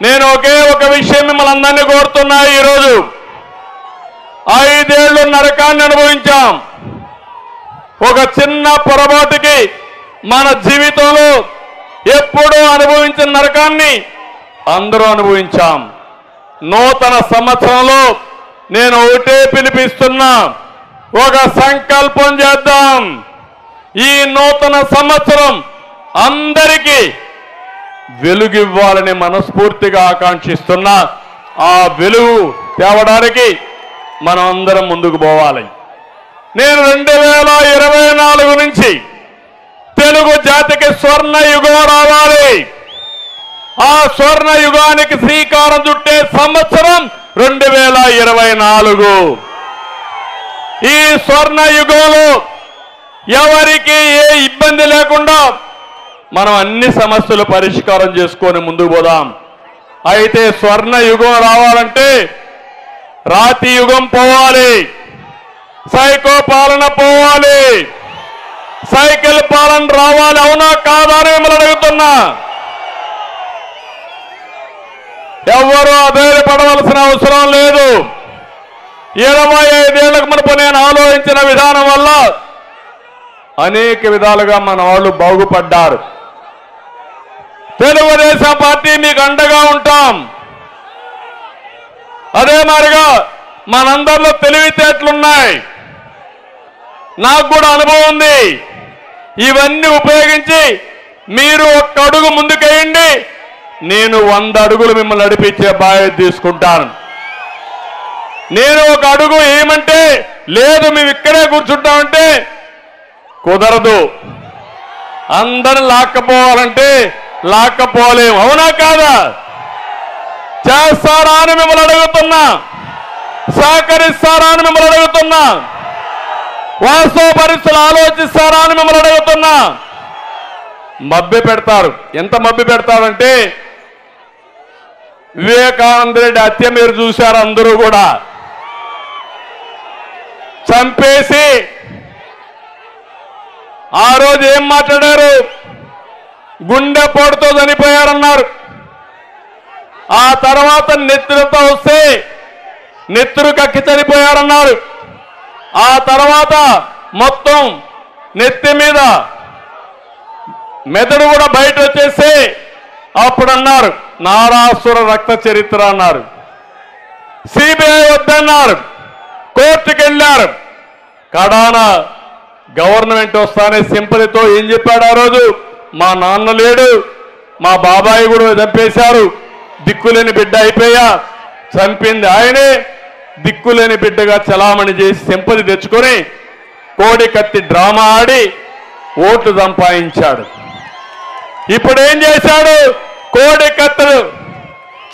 నేను ఒకే ఒక విషయం మిమ్మల్ని అందరినీ కోరుతున్నా. ఈరోజు 5 ఏళ్లు నరకాన్ని అనుభవించాం. ఒక చిన్న పొరపాటుకి మన జీవితంలో ఎప్పుడూ అనుభవించిన నరకాన్ని అందరూ అనుభవించాం. నూతన సంవత్సరంలో నేను ఒకటే పిలిపిస్తున్నా, ఒక సంకల్పం చేద్దాం. ఈ నూతన సంవత్సరం అందరికీ వెలుగివ్వాలని మనస్ఫూర్తిగా ఆకాంక్షిస్తున్నా. ఆ వెలుగు తేవడానికి మనం అందరం ముందుకు పోవాలి. నేను 2024 నుంచి తెలుగు జాతికి స్వర్ణ యుగం రావాలి. ఆ స్వర్ణ యుగానికి శ్రీకారం చుట్టే సంవత్సరం 2024. ఈ స్వర్ణ యుగంలో ఎవరికి ఏ ఇబ్బంది లేకుండా మనం అన్ని సమస్యలు పరిష్కారం చేసుకొని ముందుకు పోదాం. అయితే స్వర్ణ యుగం రావాలంటే రాతి యుగం పోవాలి, సైకో పాలన పోవాలి, సైకిల్ పాలన రావాలి. అవునా కాదా అని మిమ్మల్ని అడుగుతున్నా. ఎవరు అధైర్యపడవలసిన అవసరం లేదు. 25 ఏళ్లకు మునుపు నేను ఆలోచించిన విధానం వల్ల అనేక విధాలుగా మన వాళ్ళు బాగుపడ్డారు. తెలుగుదేశం పార్టీ మీకు అండగా ఉంటాం. అదే మాదిరిగా మనందరిలో తెలివితేటలున్నాయి, నాకు కూడా అనుభవం ఉంది. ఇవన్నీ ఉపయోగించి మీరు ఒక్క అడుగు ముందుకేయండి, నేను 100 అడుగులు మిమ్మల్ని నడిపించే బాధ్యత తీసుకుంటాను. నేను ఒక అడుగు ఏమంటే లేదు మేము ఇక్కడే కూర్చుంటామంటే కుదరదు. అందరిని లాక్కపోవాలంటే లాక్కపోలేము. అవునా కాదా? చేస్తారా అని మిమ్మల్ని అడుగుతున్నా, సహకరిస్తారా అని మిమ్మల్ని అడుగుతున్నా, వాస్తవ పరిస్థితులు ఆలోచిస్తారా అని మిమ్మల్ని అడుగుతున్నా. మభ్య పెడతారు. ఎంత మభ్య పెడతారంటే వివేకానంద రెడ్డి హత్య మీరు చూశారు. అందరూ కూడా చంపేసి ఆ రోజు ఏం మాట్లాడారు? గుండెపోటుతో చనిపోయారన్నారు. ఆ తర్వాత నెత్తురుతో వస్తే నెత్తురు కక్కి చనిపోయారన్నారు. ఆ తర్వాత మొత్తం నెత్తి మీద మెదడు కూడా బయట వచ్చేసి అప్పుడు అన్నారు నారాసుర రక్త చరిత్ర అన్నారు. సిబిఐ వద్దన్నారు, కోర్టుకు వెళ్ళారు. కడాన గవర్నమెంట్ వస్తానే సింపతితో ఏం చెప్పాడు ఆ రోజు? మా నాన్న లేడు, మా బాబాయి కూడా చంపేశారు, దిక్కులేని బిడ్డ అయిపోయా, చంపింది ఆయనే, దిక్కులేని బిడ్డగా చలామణి చేసి సింపతి తెచ్చుకొని కోడి కత్తి డ్రామా ఆడి ఓట్లు సంపాదించాడు. ఇప్పుడు ఏం చేశాడు? కోడి కత్తులు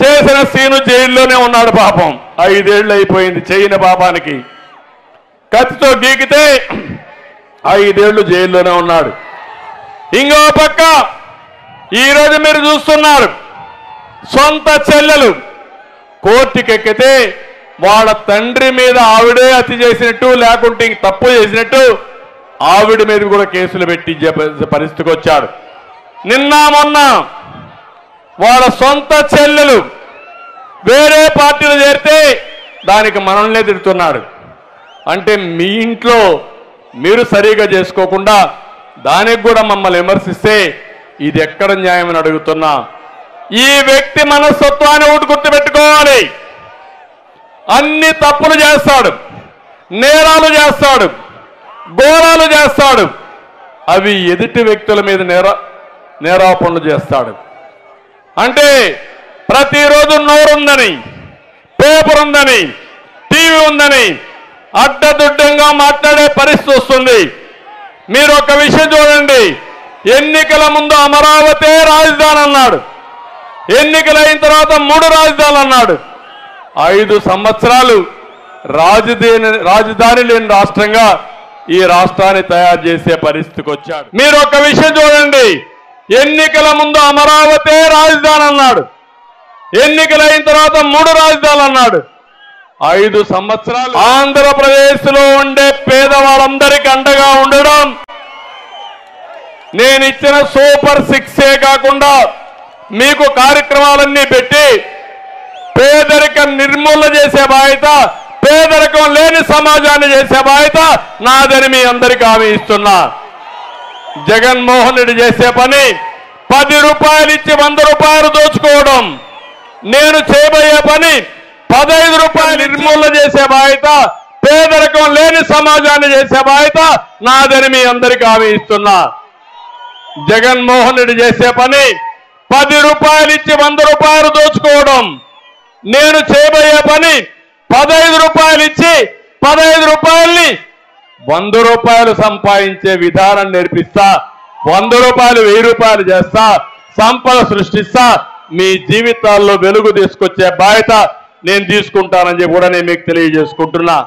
చేసిన సీను జైల్లోనే ఉన్నాడు. పాపం 5 ఏళ్ళు అయిపోయింది చేయని పాపానికి. కత్తితో గీకితే 5 ఏళ్ళు జైల్లోనే ఉన్నాడు. ఇంకో పక్క ఈరోజు మీరు చూస్తున్నారు, సొంత చెల్లెలు కోర్టుకెక్కితే వాళ్ళ తండ్రి మీద ఆవిడే హత్య చేసినట్టు లేకుంటే ఇంక తప్పు చేసినట్టు ఆవిడ మీద కూడా కేసులు పెట్టించే పరిస్థితికి వచ్చాడు. నిన్న మొన్న వాళ్ళ సొంత చెల్లెలు వేరే పార్టీలు చేరితే దానికి మనల్నే తిడుతున్నాడు. అంటే మీ ఇంట్లో మీరు సరిగా చేసుకోకుండా దానికి కూడా మమ్మల్ని విమర్శిస్తే ఇది ఎక్కడ న్యాయమని అడుగుతున్నా. ఈ వ్యక్తి మనస్తత్వాన్ని ఒకటి గుర్తుపెట్టుకోవాలి. అన్ని తప్పులు చేస్తాడు, నేరాలు చేస్తాడు, ఘోరాలు చేస్తాడు. అవి ఎదుటి వ్యక్తుల మీద నేరాపణలు చేస్తాడు. అంటే ప్రతిరోజు నోరుందని, పేపర్ ఉందని, టీవీ ఉందని అడ్డదుడ్డంగా మాట్లాడే పరిస్థితి వస్తుంది. మీరు ఒక విషయం చూడండి, ఎన్నికల ముందు అమరావతి రాజధాని అన్నాడు, ఎన్నికలైన తర్వాత 3 రాజధానులు అన్నాడు. 5 సంవత్సరాలు రాజధాని లేని రాష్ట్రంగా ఈ రాష్ట్రాన్ని తయారు చేసే పరిస్థితికి వచ్చాడు. మీరు ఒక విషయం చూడండి, ఎన్నికల ముందు అమరావతి రాజధాని అన్నాడు, ఎన్నికలైన తర్వాత 3 రాజధానులు అన్నాడు. 5 సంవత్సరాలు ఆంధ్రప్రదేశ్లో ఉండే పేదవాళ్ళందరికీ అండగా ఉండడం, నేను ఇచ్చిన సూపర్ 6 కాకుండా మీకు కార్యక్రమాలన్నీ పెట్టి పేదరికం నిర్మూలన చేసే బాధ్యత, పేదరికం లేని సమాజాన్ని చేసే బాధ్యత నాదని మీ అందరికీ హామీ ఇస్తున్నా. జగన్మోహన్ రెడ్డి చేసే పని 10 రూపాయలు ఇచ్చి 100 రూపాయలు దోచుకోవడం. నేను చేయబోయే పని 15 రూపాయలు నిర్మూలన చేసే బాధ్యత, పేదరికం లేని సమాజాన్ని చేసే బాధ్యత నాదని మీ అందరికీ హామీ ఇస్తున్నా. జగన్మోహన్ రెడ్డి చేసే పని 10 రూపాయలు ఇచ్చి 100 రూపాయలు దోచుకోవడం. నేను చేయబోయే పని 15 రూపాయలు ఇచ్చి 15 రూపాయల్ని 100 రూపాయలు సంపాదించే విధానం నేర్పిస్తా. 100 రూపాయలు 1000 రూపాయలు చేస్తా, సంపద సృష్టిస్తా, మీ జీవితాల్లో వెలుగు తీసుకొచ్చే బాధ్యత నేను తీసుకుంటానని చెప్పి కూడా నేను మీకు తెలియజేసుకుంటున్నా.